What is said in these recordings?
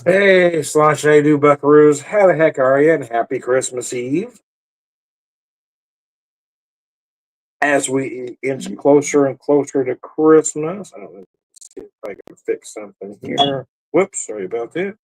Hey, Slosh, how you do, Buckaroos? How the heck are you? And happy Christmas Eve. As we inch closer and closer to Christmas, I don't know, see if I can fix something here. Whoops, sorry about that.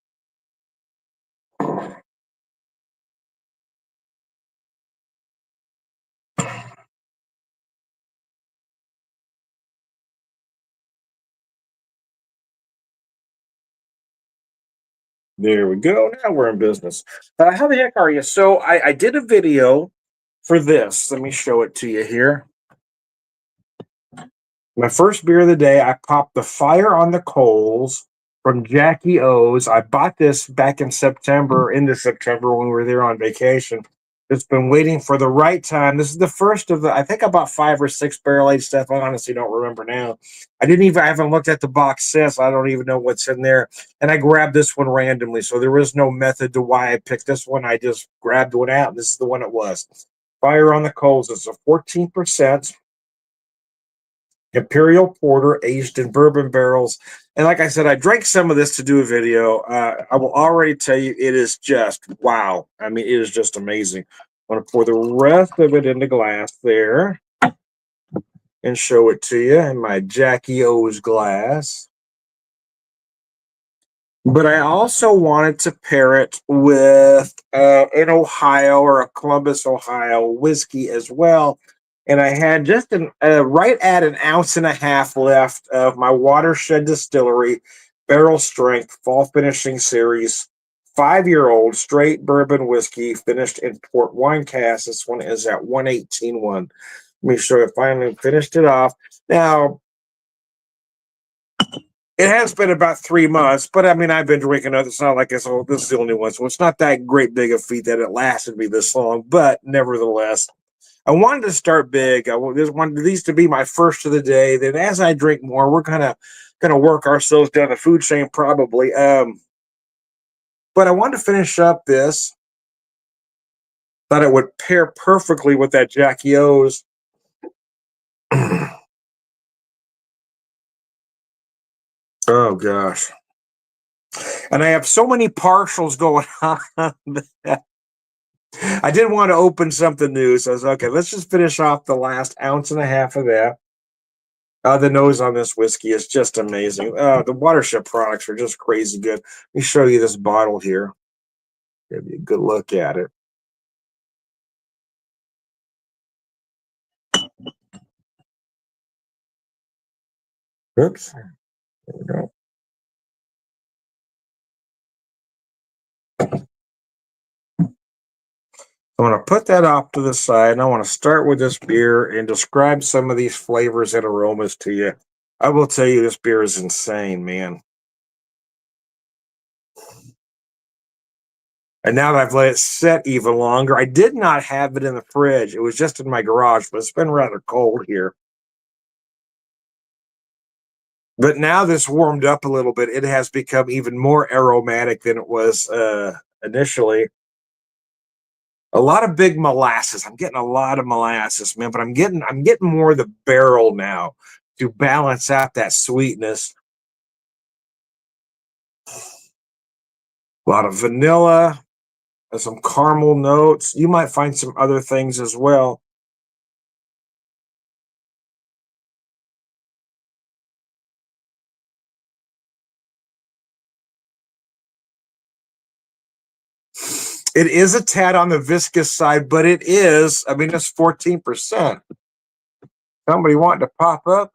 There we go. Now we're in business. How the heck are you? So I did a video for this. Let me show it to you here. My first beer of the day, I popped the Fire on the Coals from Jackie O's. I bought this back in September, into September when we were there on vacation. It's been waiting for the right time. This is the first of the, I think I bought 5 or 6 barrel aged stuff. I honestly don't remember now. I haven't looked at the box since. I don't even know what's in there. And I grabbed this one randomly. So there was no method to why I picked this one. I just grabbed one out, and this is the one it was. Fire on the Coals. It's a 14%. Imperial Porter aged in bourbon barrels. And like I said, I drank some of this to do a video. I will already tell you, it is just wow. I mean, it is just amazing. I'm going to pour the rest of it into glass there and show it to you in my Jackie O's glass. But I also wanted to pair it with an Ohio or a Columbus, Ohio whiskey as well. And I had just right at an ounce and a half left of my Watershed Distillery Barrel Strength Fall Finishing Series 5-year-old straight bourbon whiskey finished in port wine casks. This one is at 118.1. Let me show you. Finally finished it off. Now, it has been about 3 months, but I mean, I've been drinking other. It's not like this is the only one. So it's not that great big a feat that it lasted me this long, but nevertheless, I wanted to start big. I just wanted these to be my first of the day. Then, as I drink more, we're kind of going to work ourselves down the food chain, probably. But I wanted to finish up this. Thought it would pair perfectly with that Jackie O's. Oh gosh! And I have so many partials going on. I didn't want to open something new, so I was okay. Let's just finish off the last ounce and a half of that. The nose on this whiskey is just amazing. The Watershed products are just crazy good. Let me show you this bottle here. Give you a good look at it. Oops. There we go. I'm going to put that off to the side, and I want to start with this beer and describe some of these flavors and aromas to you. I will tell you, this beer is insane, man. And now that I've let it set even longer, I did not have it in the fridge. It was just in my garage, but it's been rather cold here. But now this warmed up a little bit. It has become even more aromatic than it was initially. A lot of big molasses. I'm getting a lot of molasses, man, but I'm getting more of the barrel now to balance out that sweetness. A lot of vanilla, some caramel notes. You might find some other things as well. It is a tad on the viscous side, but it is, I mean, it's 14%. Somebody wanting to pop up?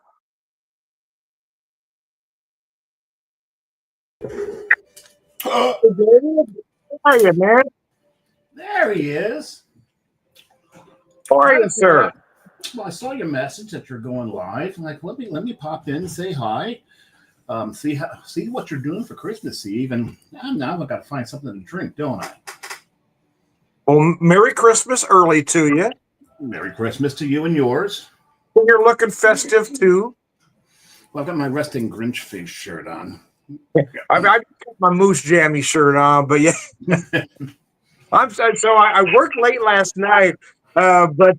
Oh, How are you, man? there he is. How are you, sir? Well, I saw your message that you're going live. I'm like, let me pop in and say hi. See what you're doing for Christmas Eve, and now I've got to find something to drink, don't I? Well, Merry Christmas early to you. Merry Christmas to you and yours. You're looking festive too. Well, I've got my resting Grinch face shirt on. I've got my Moose Jammy shirt on, but yeah, I worked late last night, but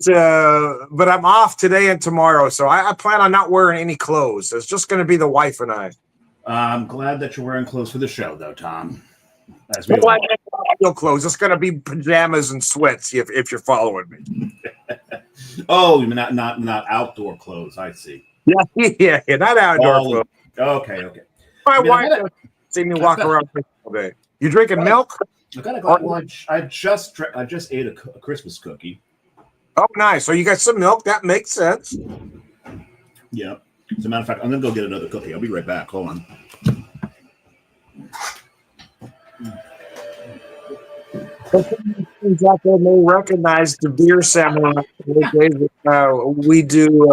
I'm off today and tomorrow, so I plan on not wearing any clothes. It's just going to be the wife and I. I'm glad that you're wearing clothes for the show, though, Tom. As we Well, all no clothes. It's going to be pajamas and sweats if you're following me. Oh, you mean not outdoor clothes? I see. Yeah, not outdoor All clothes. okay. My I mean, wife doesn't see me walk around all day. You drinking milk? I got a glass. Well, I just ate a Christmas cookie. Oh, nice. So you got some milk. That makes sense. Yeah. As a matter of fact, I'm gonna go get another cookie. I'll be right back. Hold on. Out there may recognize the beer samurai. We do.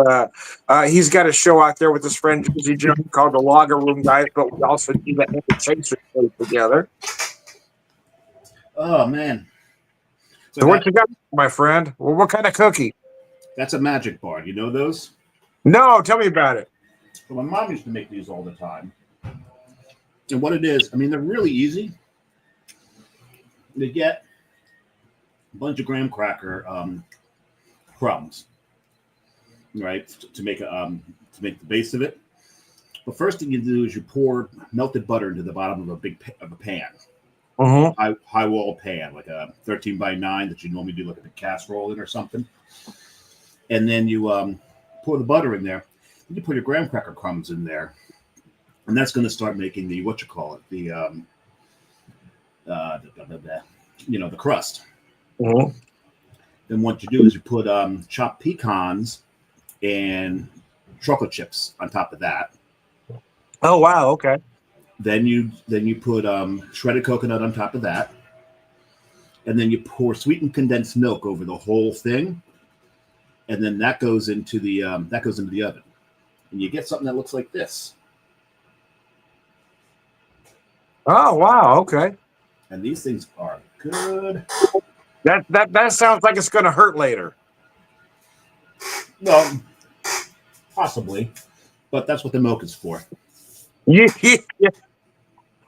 He's got a show out there with his friend Jersey Joe called the Lager Room Guys, but we also do the Chaser show together. Oh man! So what you got, my friend? Well, what kind of cookie? That's a magic bar. You know those? No, tell me about it. Well, my mom used to make these all the time. And what it is, I mean, they're really easy. They get a bunch of graham cracker crumbs, right, to make the base of it. The first thing you do is you pour melted butter into the bottom of a pan, high wall pan, like a 13 by 9 that you normally do like a big casserole in or something. And then you pour the butter in there. Then you put your graham cracker crumbs in there, and that's going to start making the the crust. Then what you do is you put chopped pecans and chocolate chips on top of that. Oh wow! Okay. Then you put shredded coconut on top of that, and then you pour sweetened condensed milk over the whole thing, and then that goes into the oven, and you get something that looks like this. Oh wow! Okay. And these things are good. That sounds like it's going to hurt later. Well, possibly, but that's what the milk is for. Yeah.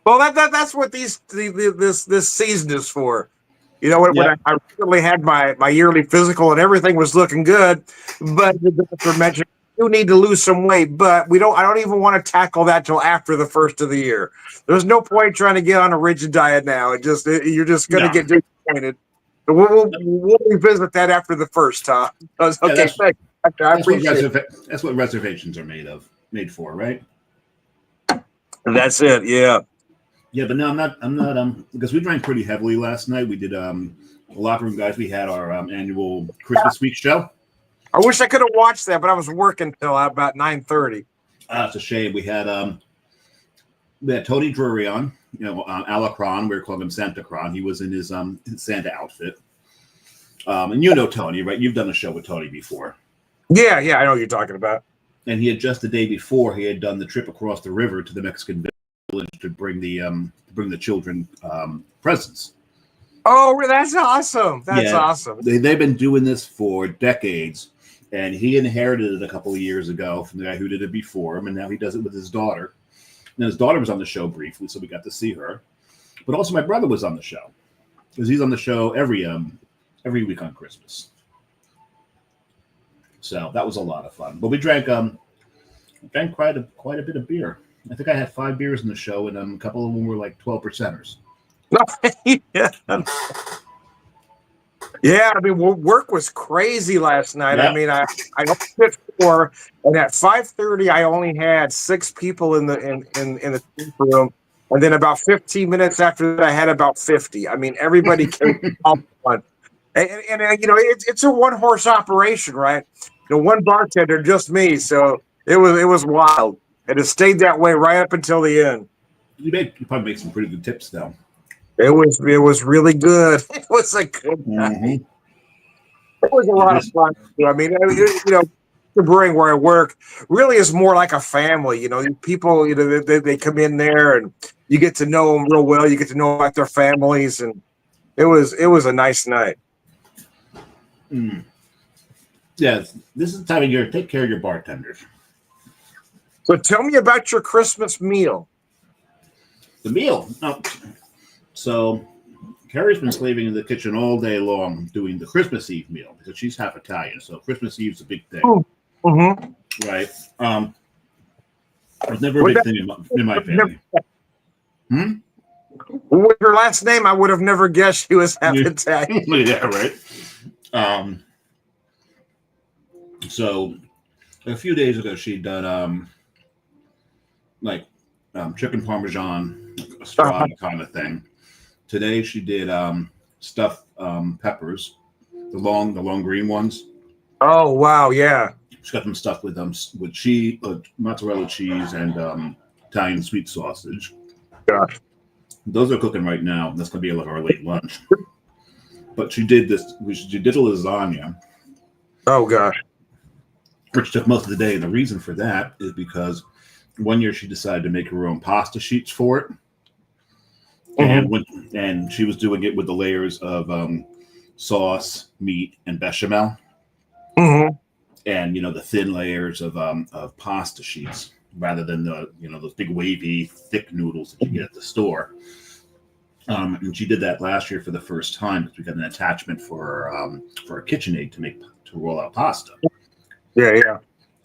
Well, that's what this season is for. You know, when I recently had my yearly physical and everything was looking good, but the doctor mentioned you need to lose some weight, but I don't even want to tackle that till after the first of the year. There's no point trying to get on a rigid diet now. You're just going to get disappointed. So we'll revisit that after the first, Tom. Okay, thanks. I appreciate it. That's what reservations are made for, right? That's it. Yeah. Yeah, but no, I'm not because we drank pretty heavily last night. We did the Locker Room Guys. We had our annual Christmas week show. I wish I could have watched that, but I was working till about 9:30. It's a shame. We had Tony Drury on, Alacron. We were calling him Santa Cron. He was in his Santa outfit. And you know Tony, right? You've done a show with Tony before. Yeah, I know what you're talking about. And he had just the day before he had done the trip across the river to the Mexican village to bring the children presents. Oh, that's awesome! That's awesome. They've been doing this for decades, and he inherited it a couple of years ago from the guy who did it before him, and now he does it with his daughter. And his daughter was on the show briefly, so we got to see her. But also, my brother was on the show because he's on the show every week on Christmas. So that was a lot of fun. But we drank quite a bit of beer. I think I had 5 beers in the show, and a couple of them were like 12%ers. Yeah, I mean, work was crazy last night. Yep. I mean, I opened at 4, and at 5:30, I only had 6 people in the room, and then about 15 minutes after that, I had about 50. I mean, everybody came up one, and it's a 1-horse operation, right? One bartender, just me, so it was wild, and it stayed that way right up until the end. You probably make some pretty good tips, though. It was really good. It was a good night. It was a lot of fun. I mean, the brewing where I work really is more like a family. People, they come in there and you get to know them real well. You get to know about their families, and it was a nice night. Yes, this is the time of year. Take care of your bartenders. So tell me about your Christmas meal. The meal. Oh. So Carrie's been slaving in the kitchen all day long doing the Christmas Eve meal because she's half Italian. So Christmas Eve's a big thing. Mm-hmm. Right. It was never a big thing in my family. With her last name, I would have never guessed she was half Italian. Yeah, right. So a few days ago, she'd done chicken parmesan, like a strata kind of thing. Today she did stuffed peppers, the long green ones. Oh wow, yeah. She got them stuffed with cheese, mozzarella cheese, and Italian sweet sausage. Gosh. Those are cooking right now. That's going to be like our late lunch. But she did this. She did a lasagna. Oh gosh. Which took most of the day. And the reason for that is because one year she decided to make her own pasta sheets for it. And she was doing it with the layers of sauce, meat, and bechamel. Mm-hmm. And the thin layers of pasta sheets rather than the those big wavy thick noodles that you get at the store. And she did that last year for the first time because we got an attachment for a KitchenAid to roll out pasta. Yeah.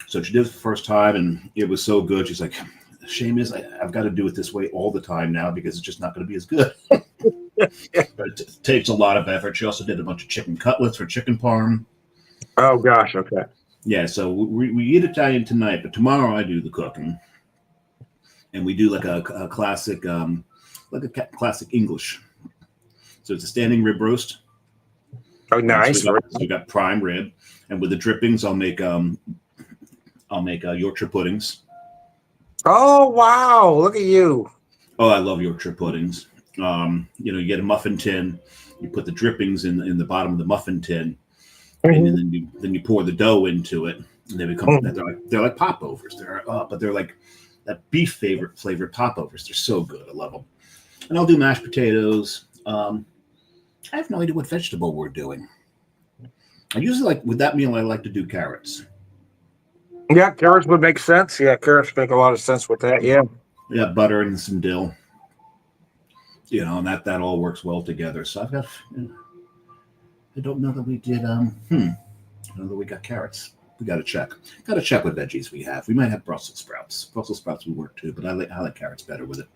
So she did it the first time, and it was so good. She's like, "Shame is I've got to do it this way all the time now because it's just not going to be as good." But it takes a lot of effort. She also did a bunch of chicken cutlets for chicken parm. Oh gosh. Okay. Yeah. So we eat Italian tonight, but tomorrow I do the cooking, and we do like a classic, classic English. So it's a standing rib roast. Oh, nice. So we got prime rib, and with the drippings, I'll make Yorkshire puddings. Oh wow! Look at you. Oh, I love Yorkshire puddings. You get a muffin tin, you put the drippings in the bottom of the muffin tin, and then you pour the dough into it, and they become they're like popovers. But they're like that beef flavored popovers. They're so good. I love them. And I'll do mashed potatoes. I have no idea what vegetable we're doing. I usually with that meal, I like to do carrots. Yeah, carrots would make sense. Yeah, carrots make a lot of sense with that. Yeah. Yeah, butter and some dill. And that all works well together. So I've got. I don't know that we did. I don't know that we got carrots. We got to check. Got to check what veggies we have. We might have Brussels sprouts. Brussels sprouts would work too, but I like carrots better with it.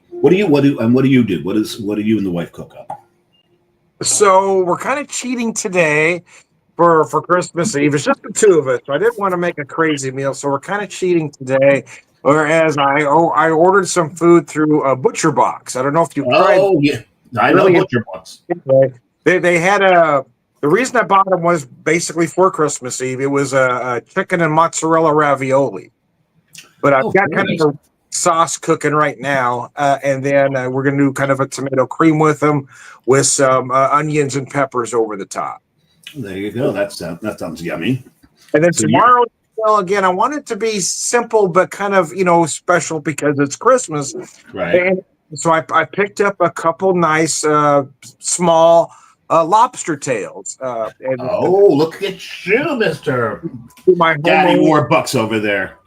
What do you do? What do you and the wife cook up? So we're kind of cheating today for Christmas Eve. It's just the two of us, so I didn't want to make a crazy meal. So we're kind of cheating today. Whereas I ordered some food through a Butcher Box. I don't know if you've tried. Oh yeah, I know Butcher Box. They had the reason I bought them was basically for Christmas Eve. It was a chicken and mozzarella ravioli, but I've got kind of a sauce cooking right now, and then we're going to do kind of a tomato cream with them with some onions and peppers over the top. There you go. That sounds yummy. And then tomorrow, again, I want it to be simple but kind of special because it's Christmas, right? And so I picked up a couple nice small lobster tails. Look at you, Mister! Daddy War Bucks over there.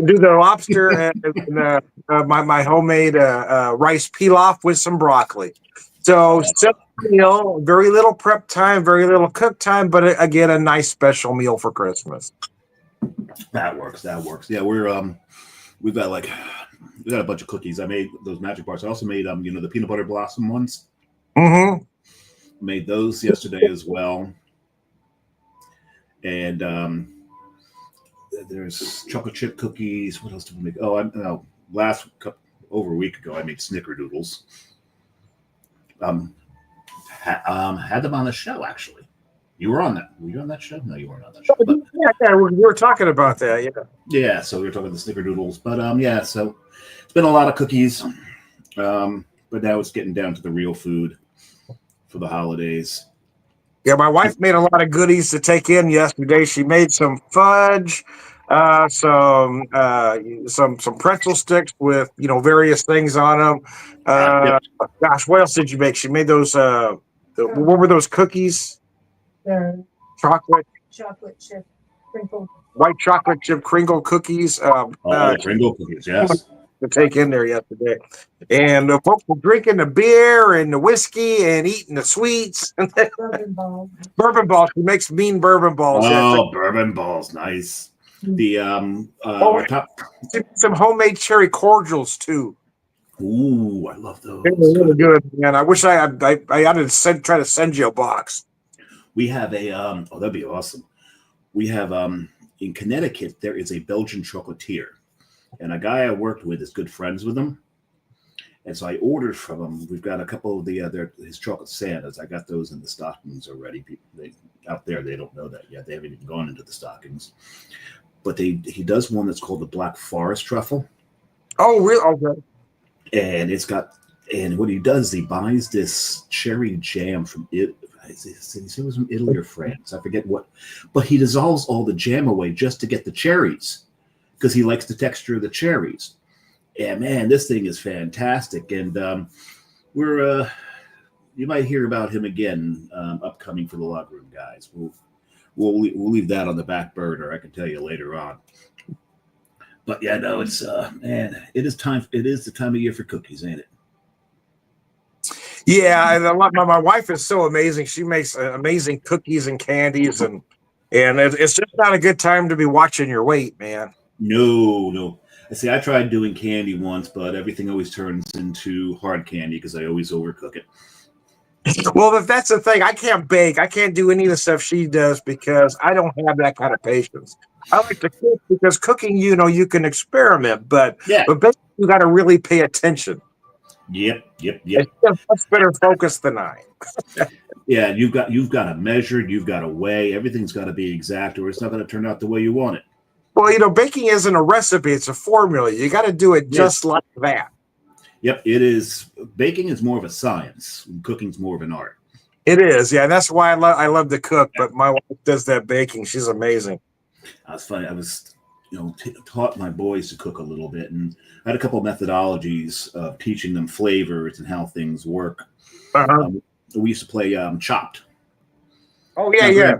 Do the lobster and my homemade rice pilaf with some broccoli. So simple meal, very little prep time, very little cook time, but again, a nice special meal for Christmas. That works. Yeah, we've got a bunch of cookies. I made those magic bars. I also made the peanut butter blossom ones. Mm-hmm. Made those yesterday as well. And there's chocolate chip cookies. What else did we make? Oh, over a week ago, I made snickerdoodles. Had them on the show actually. You were on that. Were you on that show? No, you weren't on that show. But, yeah, we were talking about that. Yeah. Yeah. So we were talking the snickerdoodles, but yeah. So it's been a lot of cookies, but now it's getting down to the real food for the holidays. Yeah, my wife made a lot of goodies to take in yesterday. She made some fudge, some pretzel sticks with various things on them. Gosh, what else did you make? She made those. What were those cookies? Chocolate chip crinkle. White chocolate chip crinkle cookies. Crinkle cookies, yes. To take in there yesterday, and folks were drinking the beer and the whiskey and eating the sweets. Bourbon balls. Bourbon balls. She makes mean bourbon balls. Oh, bourbon balls, nice. The Oh, our top. some homemade cherry cordials too. Ooh, I love They those. were really good, man. I wish I ought to try to send you a box. We have a oh, that'd be awesome. We have in Connecticut there is a Belgian chocolatier, and a guy I worked with is good friends with him, and so I ordered from him. We've got a couple of his chocolate Santas. I got those in the stockings already. People out there they don't know that yet. They haven't even gone into the stockings, but he does one that's called the Black Forest truffle, Oh, really? Okay. and it's got and what he does he buys this cherry jam from it. He said it was from Italy or France. I forget what, but he dissolves all the jam away just to get the cherries because he likes the texture of the cherries. And man, this thing is fantastic. And we're you might hear about him again upcoming for the Log Room guys. We'll leave that on the back burner. I can tell you later on. But yeah, no, it's man, it is time. It is the time of year for cookies, ain't it? Yeah, and my wife is so amazing. She makes amazing cookies and candies, and it's just not a good time to be watching your weight, man. No, no. I see. I tried doing candy once, but everything always turns into hard candy because I always overcook it. Well, if that's the thing, I can't bake. I can't do any of the stuff she does because I don't have that kind of patience. I like to cook because cooking, you can experiment, Yeah. but baking, you got to really pay attention. Yep. It's a much better focus than I. Yeah, you've got to measure, you've got to weigh, everything's got to be exact, or it's not going to turn out the way you want it. Well, baking isn't a recipe; it's a formula. You got to do it just like that. Yep, it is. Baking is more of a science. Cooking's more of an art. It is, yeah. That's why I love to cook. But my wife does that baking. She's amazing. That's funny. I was, taught my boys to cook a little bit, and I had a couple of methodologies of teaching them flavors and how things work. Uh-huh. We used to play Chopped. Oh yeah, Now, yeah.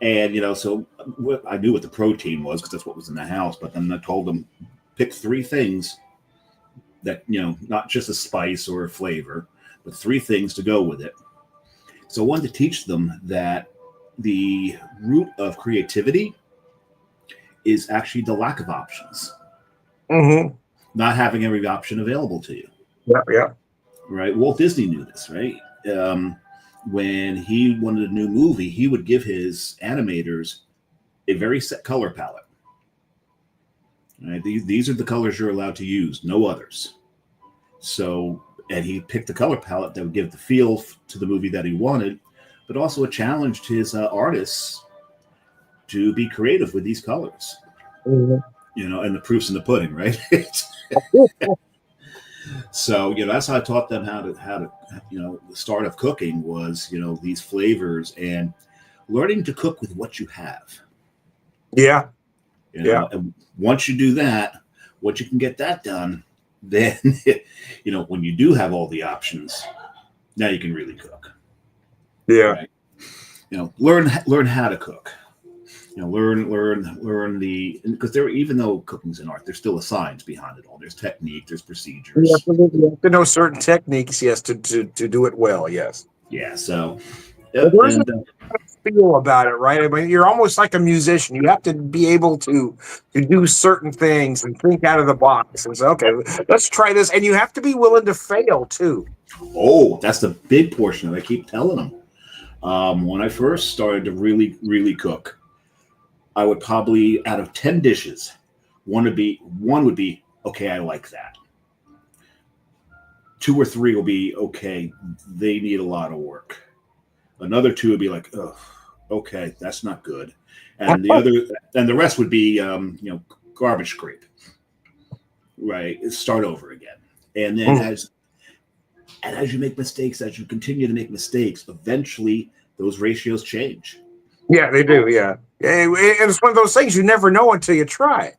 And so I knew what the protein was because that's what was in the house. But then I told them pick three things that not just a spice or a flavor, but three things to go with it. So I wanted to teach them that the root of creativity is actually the lack of options, Mm-hmm. not having every option available to you. Yeah. Right? Walt Disney knew this, right? When he wanted a new movie, he would give his animators a very set color palette. Right? These are the colors you're allowed to use, no others. So, and he picked the color palette that would give the feel to the movie that he wanted, but also a challenge to his artists to be creative with these colors. Mm-hmm. And the proof's in the pudding, right? So, that's how I taught them how to, the start of cooking was, these flavors and learning to cook with what you have. Yeah. And once you do that, once you can get that done, then, when you do have all the options, now you can really cook. Yeah. Right? Learn how to cook. Learn because even though cooking's an art, there's still a science behind it all. There's technique, there's procedures. You have to know certain techniques, yes, to do it well, yes. Yeah. So, There's a feel about it, right? I mean, you're almost like a musician. You have to be able to do certain things and think out of the box and say, okay, let's try this. And you have to be willing to fail too. Oh, that's the big portion of it. I keep telling them. When I first started to really, really cook, I would probably, out of 10 dishes, one would be okay, I like that. 2 or 3 will be okay, they need a lot of work. Another 2 would be like, oh, okay, that's not good. And the rest would be garbage scrape. Right. Start over again. And then as you make mistakes, as you continue to make mistakes, eventually those ratios change. Yeah, they do. Yeah. And it's one of those things you never know until you try.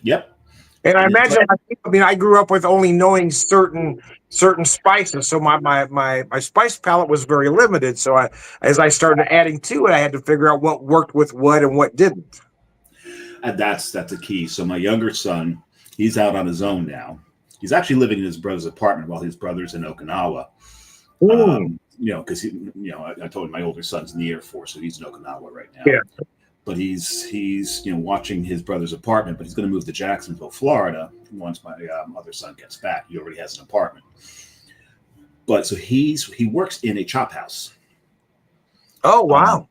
Yep. And I imagine, I grew up with only knowing certain spices, so my spice palette was very limited. So as I started adding to it, I had to figure out what worked with what and what didn't. And that's a key. So my younger son, he's out on his own now. He's actually living in his brother's apartment while his brother's in Okinawa. Because I told him my older son's in the Air Force, so he's in Okinawa right now. Yeah. but he's watching his brother's apartment, but he's going to move to Jacksonville, Florida once my other son gets back. He already has an apartment, but so he works in a chop house. Oh wow!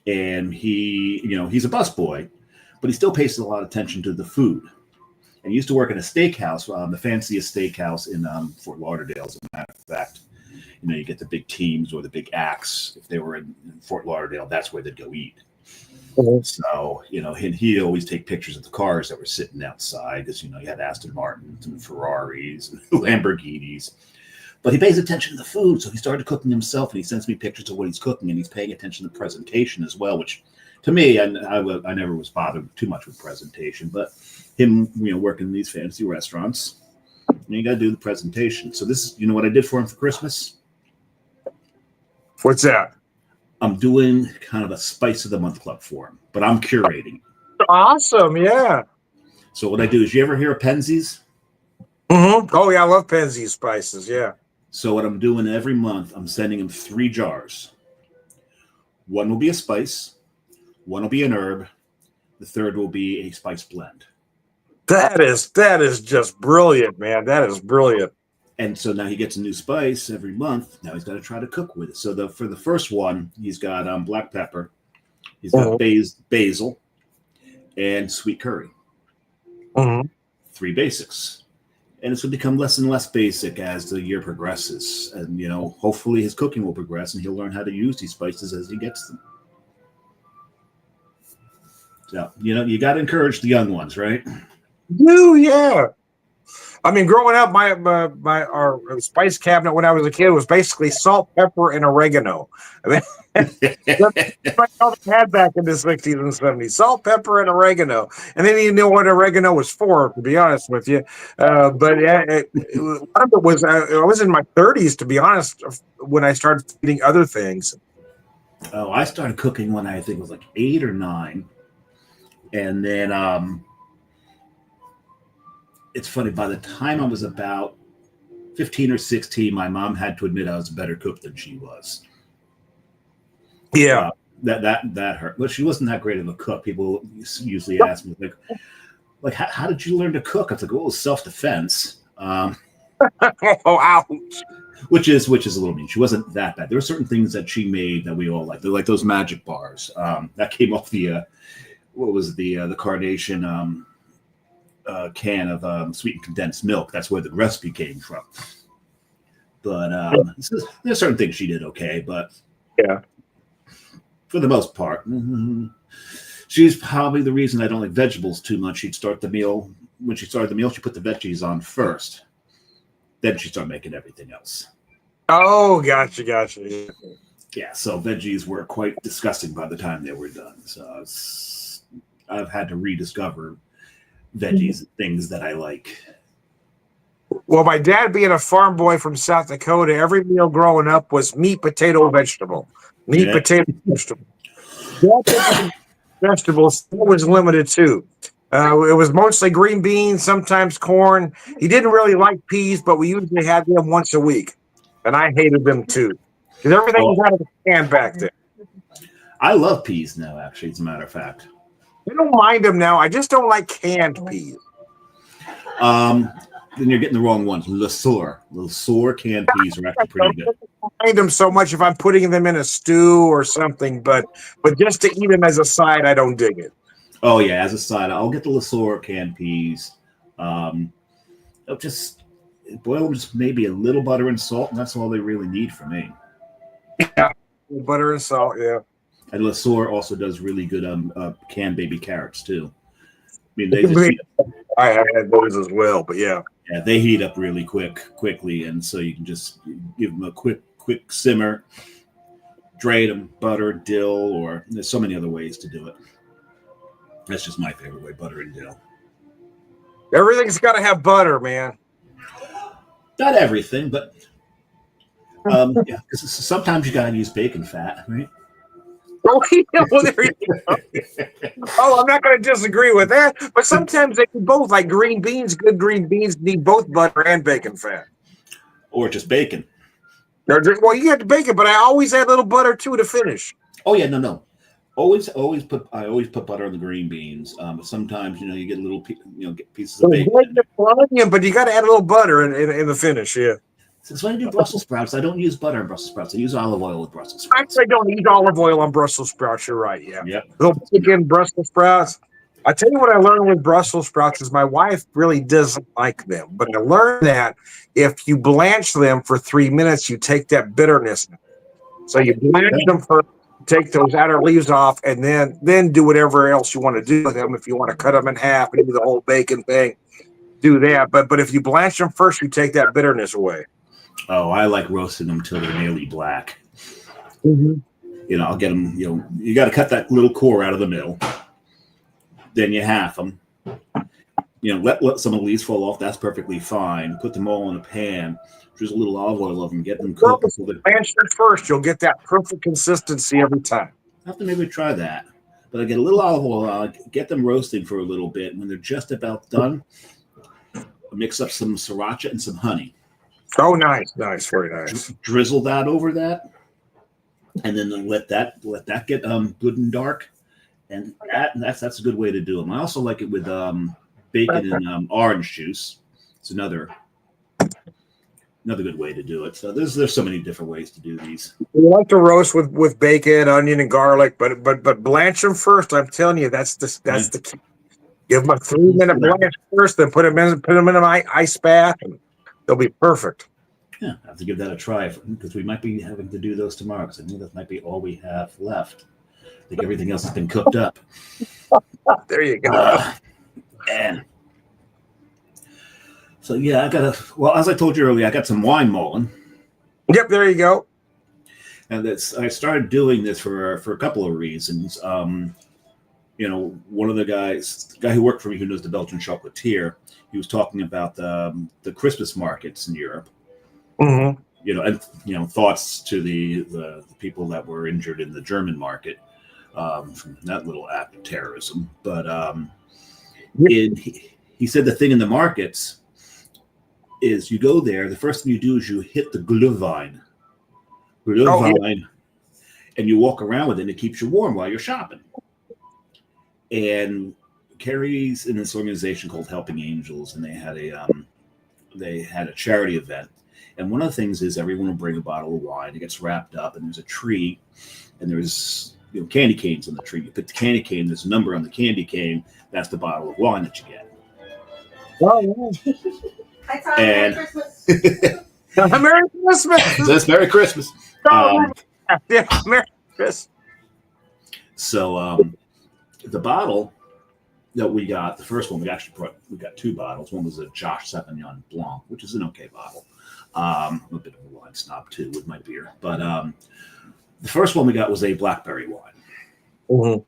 And he's a busboy, but he still pays a lot of attention to the food. And he used to work in a steakhouse, the fanciest steakhouse in Fort Lauderdale, as a matter of fact. You get the big teams or the big acts. If they were in Fort Lauderdale, that's where they'd go eat. Mm-hmm. So, he'd always take pictures of the cars that were sitting outside because, you had Aston Martins and Ferraris and Lamborghinis. But he pays attention to the food. So he started cooking himself, and he sends me pictures of what he's cooking, and he's paying attention to presentation as well, which to me, I never was bothered too much with presentation. But him, working in these fancy restaurants, you got to do the presentation. So this is, what I did for him for Christmas? What's that? I'm doing kind of a Spice of the Month club for him, but I'm curating. Awesome, yeah. So what I do is, you ever hear of Penzies? Mm-hmm. Oh, yeah, I love Penzies spices, yeah. So what I'm doing every month, I'm sending him 3 jars. One will be a spice, one will be an herb, the third will be a spice blend. That is just brilliant, man. That is brilliant. And so now he gets a new spice every month. Now he's got to try to cook with it. So for the first one, he's got black pepper, he's got basil, and sweet curry. 3 basics. And it's going to become less and less basic as the year progresses. And, hopefully his cooking will progress and he'll learn how to use these spices as he gets them. So, you got to encourage the young ones, right? Yeah. I mean, growing up, our spice cabinet when I was a kid was basically salt, pepper, and oregano. I mean, that's what I had back in the 60s and 70s: salt, pepper, and oregano. And then you knew what oregano was for, to be honest with you. But yeah, a lot of it was. I was in my 30s, to be honest, when I started eating other things. Oh, I started cooking when I think it was like 8 or 9, and then it's funny, by the time I was about 15 or 16, my mom had to admit I was a better cook than she was. Yeah. That hurt. Well, she wasn't that great of a cook. People usually ask me, like how did you learn to cook? I was like, well, it was self-defense. Oh, ouch. Which is a little mean. She wasn't that bad. There were certain things that she made that we all liked. They're like those magic bars. That came off the, the Carnation can of sweetened condensed milk. That's where the recipe came from. But there's certain things she did okay, but yeah, for the most part, she's probably the reason I don't like vegetables too much. She'd start the meal. When she started the meal, she put the veggies on first. Then she started making everything else. Oh, gotcha. Yeah, so veggies were quite disgusting by the time they were done. So I've had to rediscover veggies and things that I like. Well, my dad being a farm boy from South Dakota, every meal growing up was meat, potato, vegetable. Potato, vegetable. Vegetables was limited too. It was mostly green beans, sometimes corn. He didn't really like peas, but we usually had them once a week. And I hated them too. Because everything was out of the can back then. I love peas now, actually, as a matter of fact. I don't mind them now. I just don't like canned peas. Then you're getting the wrong ones. Le Sueur canned peas are actually pretty good. I don't mind them so much if I'm putting them in a stew or something, but just to eat them as a side, I don't dig it. Oh yeah, as a side, I'll get the Le Sueur canned peas. I'll just boil them, just maybe a little butter and salt, and that's all they really need for me. Yeah, butter and salt. Yeah. And Le Sueur also does really good canned baby carrots too. I mean, I had those as well, but yeah. Yeah, they heat up really quickly, and so you can just give them a quick simmer, drain them, butter, dill, or there's so many other ways to do it. That's just my favorite way, butter and dill. Everything's got to have butter, man. Not everything, but yeah, because sometimes you got to use bacon fat, right? Oh, yeah, well, there you go. Oh, I'm not going to disagree with that. But sometimes they need both, like green beans. Good green beans need both butter and bacon fat. Or just bacon. Well, you get the bacon, but I always add a little butter too to finish. Oh, yeah, no. I always put butter on the green beans. But sometimes you get little get pieces So of it's bacon. like the onion, but you got to add a little butter in the finish. Yeah. Since when I do Brussels sprouts, I don't use butter in Brussels sprouts. I use olive oil with Brussels sprouts. I don't eat olive oil on Brussels sprouts. You're right. Yeah. Yep. Little bacon, Brussels sprouts. I tell you what I learned with Brussels sprouts is my wife really doesn't like them, but I learned that if you blanch them for 3 minutes, you take that bitterness. So you blanch them first, take those outer leaves off, and then do whatever else you want to do with them. If you want to cut them in half and do the whole bacon thing, do that. But if you blanch them first, you take that bitterness away. Oh, I like roasting them till they're nearly black. Mm-hmm. I'll get them. You got to cut that little core out of the middle. Then you half them. Let some of the leaves fall off. That's perfectly fine. Put them all in a pan. Drizzle a little olive oil over them. Get them cooked. Blanch them first. You'll get that perfect consistency every time. I have to maybe try that. But I get a little olive oil. Get them roasting for a little bit. When they're just about done, I'll mix up some sriracha and some honey. Oh, nice, very nice. Drizzle that over that, and then let that get good and dark, and that's a good way to do them. I also like it with bacon and orange juice. It's another good way to do it. So there's so many different ways to do these. We like to roast with bacon, onion, and garlic, but blanch them first. I'm telling you, that's the key. Give them a 3-minute blanch first, then put them in an ice bath, and they'll be perfect. Yeah, I have to give that a try because we might be having to do those tomorrow because I think that might be all we have left. I think everything else has been cooked up. There you go. And so, yeah, as I told you earlier, I got some wine mulling. Yep, there you go. And I started doing this for a couple of reasons. One of the guy who worked for me who knows the Belgian chocolatier, he was talking about the Christmas markets in Europe. Mm-hmm. And thoughts to the people that were injured in the German market from that little act of terrorism. But he said the thing in the markets is you go there, the first thing you do is you hit the Glühwein, and you walk around with it, and it keeps you warm while you're shopping. And Carrie's in this organization called Helping Angels, and they had a charity event. And one of the things is everyone will bring a bottle of wine. It gets wrapped up, and there's a tree, and there's candy canes on the tree. You put the candy cane, there's a number on the candy cane. That's the bottle of wine that you get. Oh, yeah. And Merry Christmas. That's Merry Christmas. Yeah, Merry Christmas. So the bottle that we got, the first one we got 2 bottles. One was a Josh Sauvignon Blanc, which is an okay bottle. I'm a bit of a wine snob too with my beer, but the first one we got was a blackberry wine. Mm-hmm.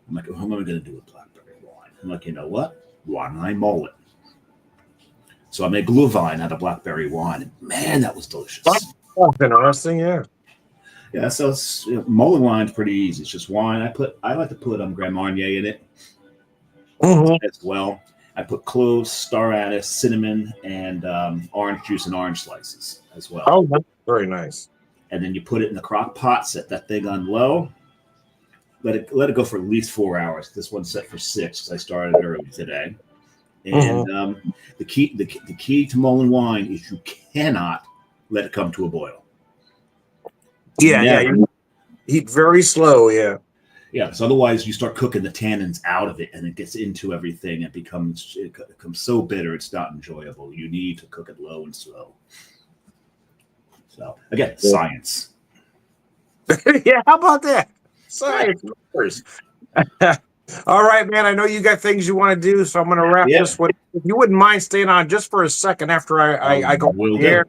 I'm like, what am I going to do with blackberry wine? I'm like, you know what? Why don't I mull it? So I made Glühwein out of blackberry wine, and man, that was delicious. That's interesting, yeah. Yeah, so it's mulling wine's pretty easy. It's just wine. I like to put Grand Marnier in it as well. I put cloves, star anise, cinnamon, and orange juice and orange slices as well. Oh, that's very nice. And then you put it in the crock pot, set that thing on low. Let it go for at least 4 hours. This one's set for 6 because I started early today. And the key to mulling wine is you cannot let it come to a boil. Yeah. You eat very slow, yeah. Yeah, because otherwise you start cooking the tannins out of it, and it gets into everything. It becomes so bitter, it's not enjoyable. You need to cook it low and slow. So again, science. Yeah, how about that? Science. All right, man. I know you got things you want to do, so I'm going to wrap this one. If you wouldn't mind staying on just for a second after I go here.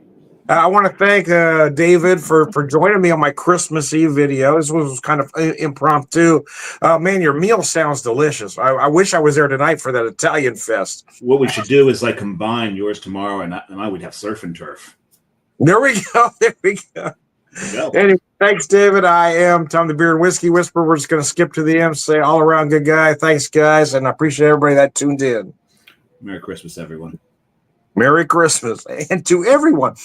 I want to thank David for joining me on my Christmas Eve video. This was kind of impromptu. Man, your meal sounds delicious. I wish I was there tonight for that Italian fest. What we should do is combine yours tomorrow, and I would have surf and turf. There we go. There we go. Anyway, thanks, David. I am Tom the Beer and Whiskey Whisperer. We're just going to skip to the end, say all around good guy. Thanks, guys, and I appreciate everybody that tuned in. Merry Christmas, everyone. Merry Christmas, and to everyone.